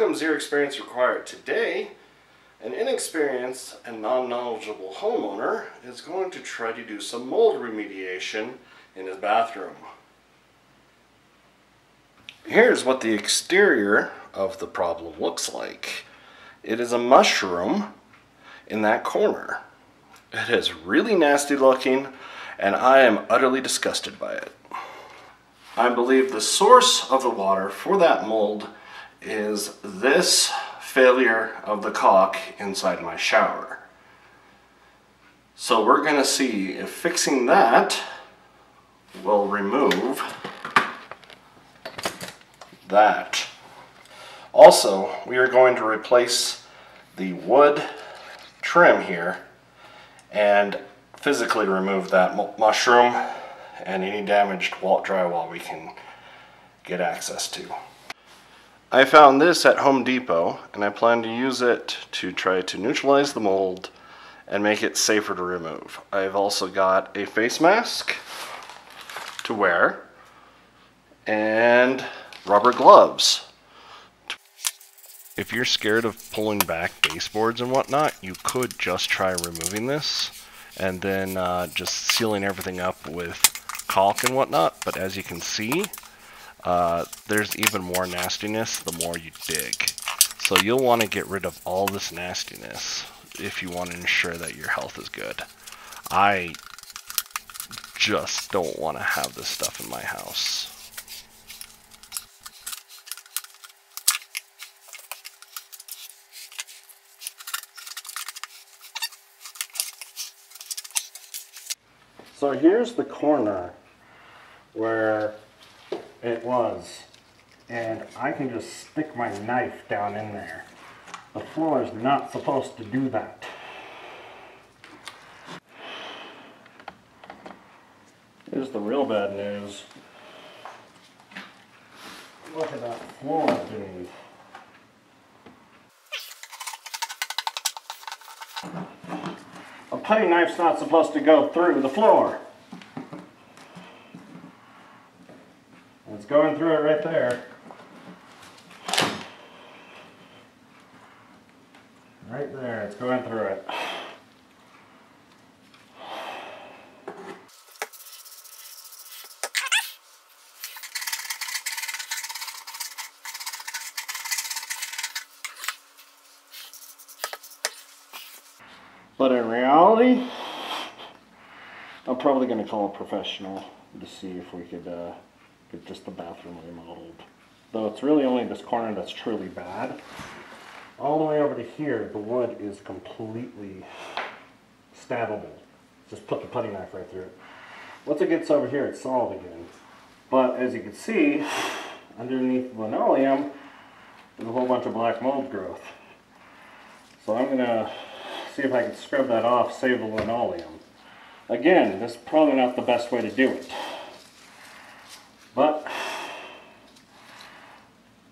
Welcome, Zero Experience Required. Today, an inexperienced and non-knowledgeable homeowner is going to try to do some mold remediation in his bathroom. Here's what the exterior of the problem looks like. It is a mushroom in that corner. It is really nasty looking, and I am utterly disgusted by it. I believe the source of the water for that mold is this failure of the caulk inside my shower. So we're going to see if fixing that will remove that. Also, we are going to replace the wood trim here and physically remove that mushroom and any damaged drywall we can get access to. I found this at Home Depot, and I plan to use it to try to neutralize the mold and make it safer to remove. I've also got a face mask to wear and rubber gloves. If you're scared of pulling back baseboards and whatnot, you could just try removing this and then just sealing everything up with caulk and whatnot. But as you can see, there's even more nastiness the more you dig. So you'll want to get rid of all this nastiness if you want to ensure that your health is good. I just don't want to have this stuff in my house. So here's the corner where it was, and I can just stick my knife down in there. The floor is not supposed to do that. Here's the real bad news. Look at that floor, dude. A putty knife's not supposed to go through the floor. It's going through it right there. Right there, it's going through it. But in reality, I'm probably going to call a professional to see if we could get just the bathroom remodeled. Though it's really only this corner that's truly bad. All the way over to here, the wood is completely stabbable. Just put the putty knife right through it. Once it gets over here, it's solid again. But as you can see, underneath the linoleum, there's a whole bunch of black mold growth. So I'm going to see if I can scrub that off, save the linoleum. Again, this is probably not the best way to do it. But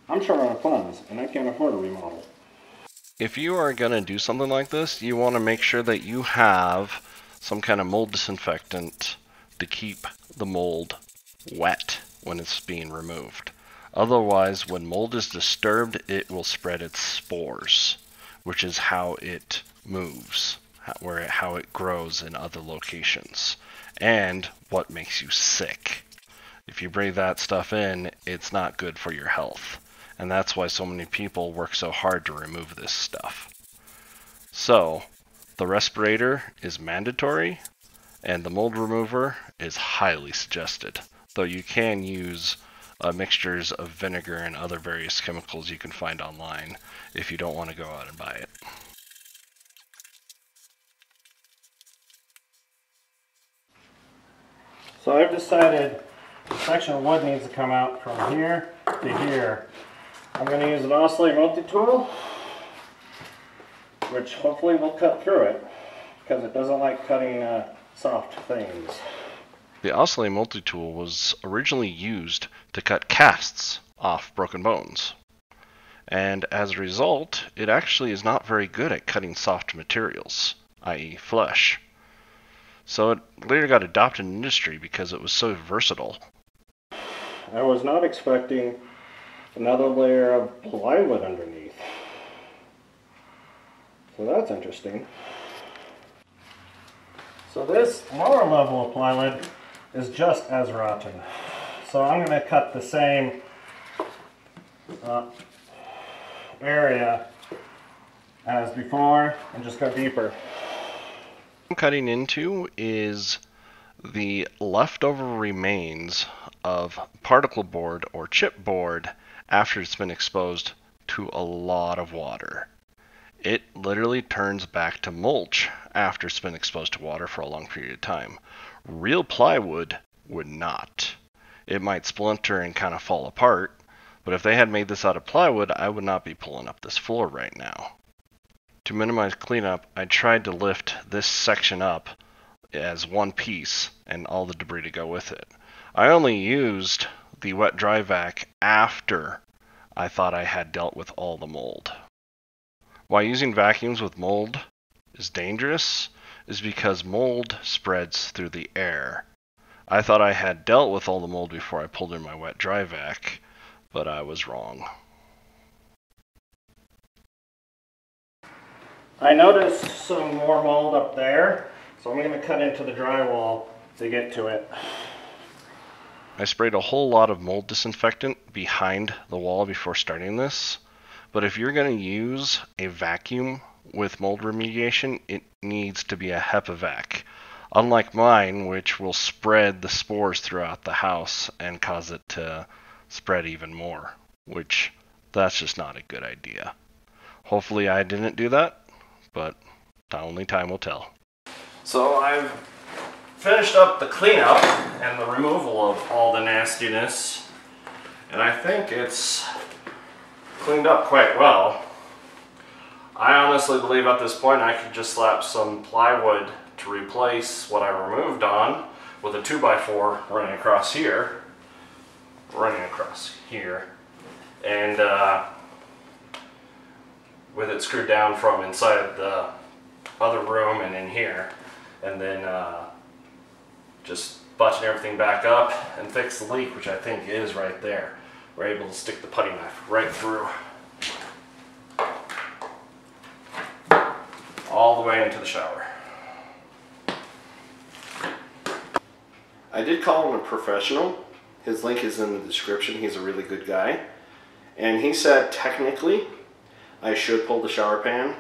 I'm short on funds, and I can't afford a remodel. If you are going to do something like this, you want to make sure that you have some kind of mold disinfectant to keep the mold wet when it's being removed. Otherwise, when mold is disturbed, it will spread its spores, which is how it moves, how it grows in other locations, and what makes you sick. If you breathe that stuff in, it's not good for your health. And that's why so many people work so hard to remove this stuff. So, the respirator is mandatory, and the mold remover is highly suggested. Though you can use mixtures of vinegar and other various chemicals you can find online if you don't want to go out and buy it. So I've decided the section of wood needs to come out from here to here. I'm going to use an oscillator multi-tool, which hopefully will cut through it, because it doesn't like cutting soft things. The oscillator multi-tool was originally used to cut casts off broken bones. And as a result, it actually is not very good at cutting soft materials, i.e. flesh. So it later got adopted in industry because it was so versatile. I was not expecting another layer of plywood underneath. So that's interesting. So this lower level of plywood is just as rotten. So I'm going to cut the same area as before and just go deeper. What I'm cutting into is the leftover remains of particle board or chipboard after it's been exposed to a lot of water. It literally turns back to mulch after it's been exposed to water for a long period of time. Real plywood would not. It might splinter and kind of fall apart, but if they had made this out of plywood, I would not be pulling up this floor right now. To minimize cleanup, I tried to lift this section up as one piece and all the debris to go with it. I only used the wet dry vac after I thought I had dealt with all the mold. Why using vacuums with mold is dangerous is because mold spreads through the air. I thought I had dealt with all the mold before I pulled in my wet dry vac, but I was wrong. I noticed some more mold up there, so I'm going to cut into the drywall to get to it. I sprayed a whole lot of mold disinfectant behind the wall before starting this, but if you're going to use a vacuum with mold remediation, it needs to be a HEPA vac. Unlike mine, which will spread the spores throughout the house and cause it to spread even more, which that's just not a good idea. Hopefully I didn't do that, but only time will tell. So I've finished up the cleanup and the removal of all the nastiness, and I think it's cleaned up quite well. I honestly believe at this point I could just slap some plywood to replace what I removed on with a 2x4 running across here, and with it screwed down from inside the other room and in here, and then just button everything back up and fix the leak, which I think is right there. We're able to stick the putty knife right through all the way into the shower. I did call him a professional. His link is in the description. He's a really good guy. And he said technically I should pull the shower pan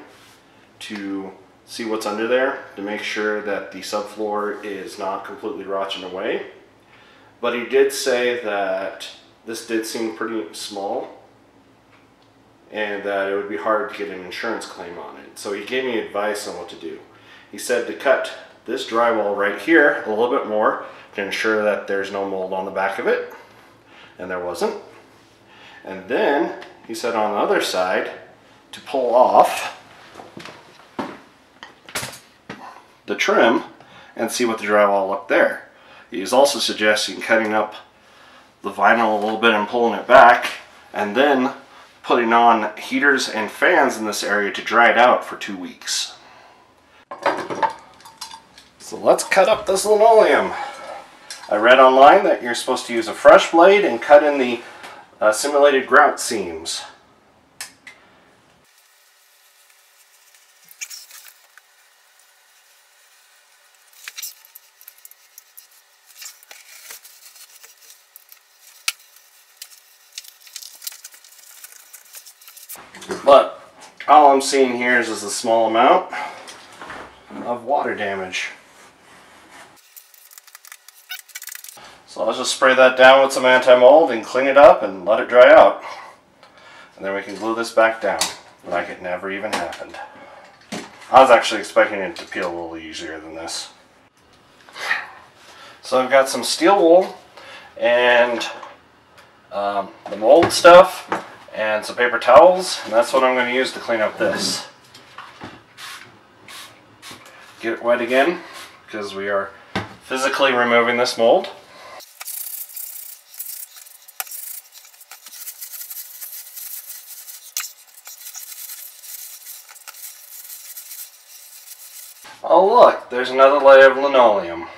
to see what's under there to make sure that the subfloor is not completely rotting away. But he did say that this did seem pretty small and that it would be hard to get an insurance claim on it. So he gave me advice on what to do. He said to cut this drywall right here a little bit more to ensure that there's no mold on the back of it, and there wasn't. And then he said on the other side to pull off the trim and see what the drywall looked there. He's also suggesting cutting up the vinyl a little bit and pulling it back, and then putting on heaters and fans in this area to dry it out for 2 weeks. So let's cut up this linoleum. I read online that you're supposed to use a fresh blade and cut in the simulated grout seams. But all I'm seeing here is a small amount of water damage. So I'll just spray that down with some anti-mold and clean it up and let it dry out. And then we can glue this back down like it never even happened. I was actually expecting it to peel a little easier than this. So I've got some steel wool and the mold stuff and some paper towels, and that's what I'm going to use to clean up this. Get it wet again because we are physically removing this mold. Oh look, there's another layer of linoleum.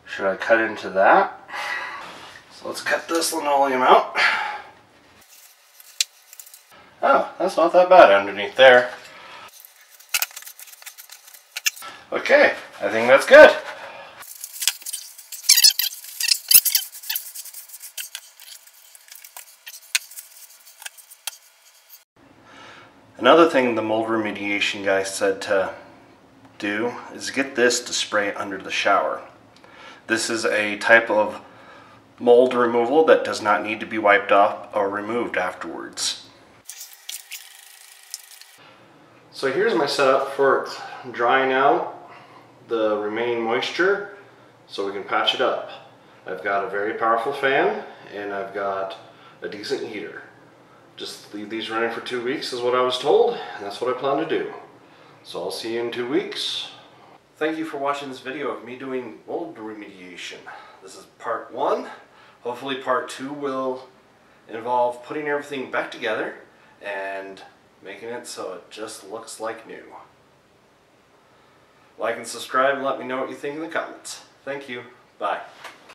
Should I cut into that? So let's cut this linoleum out. Oh, that's not that bad underneath there. Okay, I think that's good. Another thing the mold remediation guy said to do is get this to spray under the shower. This is a type of mold removal that does not need to be wiped off or removed afterwards. So here's my setup for drying out the remaining moisture so we can patch it up. I've got a very powerful fan and I've got a decent heater. Just leave these running for 2 weeks is what I was told, and that's what I plan to do. So I'll see you in 2 weeks. Thank you for watching this video of me doing mold remediation. This is part 1. Hopefully part 2 will involve putting everything back together and making it so it just looks like new. Like and subscribe and let me know what you think in the comments. Thank you. Bye.